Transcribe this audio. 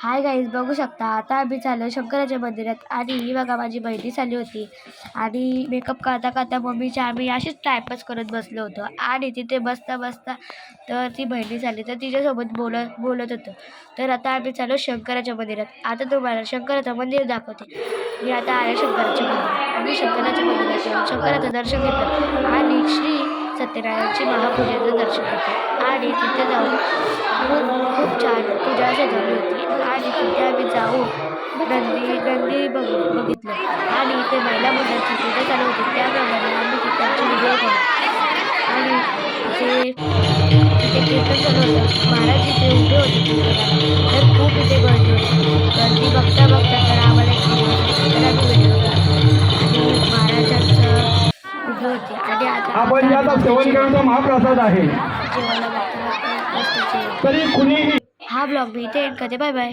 Hi guys, बघू शकता आता आम्ही चाललो शंकराच्या मंदिरात. आणि ही बघा माझी बहिणी चालली होती आणि मेकअप करता करता मम्मीच्या आम्ही अशीच टाईमपास करत बसलो होतो. आणि तिथे बसता बसता तर ती बहिणी झाली तर तिच्यासोबत बोलत होतो. तर आता आम्ही चाललो शंकराच्या मंदिरात. आता तुम्हाला शंकराचं मंदिर दाखवते. मी आता आले शंकराच्या मंदिरात. आम्ही शंकराच्या मंदिरात येऊन शंकराचं दर्शन घेतलं आणि श्री सत्यनारायणची महापूजेचं दर्शन घेतलं. आणि तिथे जाऊन खूप छान पूजा सजवली होती. आणि तिथे आम्ही जाऊन नंदी बघितलं. आणि इथे महिला मंडळाची पूजा चालू होती, त्याप्रमाणे आम्ही तिथांची व्हिडिओ केला. आणि तिथे कीर्तन चालू होतं. महाराज जिथे उभे होते कीर्तनाला, तर खूप इथे गर्दी होती. गर्दी बघता बघता तर आम्हाला एक तर आम्ही व्हिडिओ केला. आणि महाराजांचं उभे होते. आणि आता आपण याचा सेवन करण्याचा महाप्रसाद आहे. जेवायला बघता तरी कुणी हा ब्लॉग मी इथे एंड करते. Bye bye.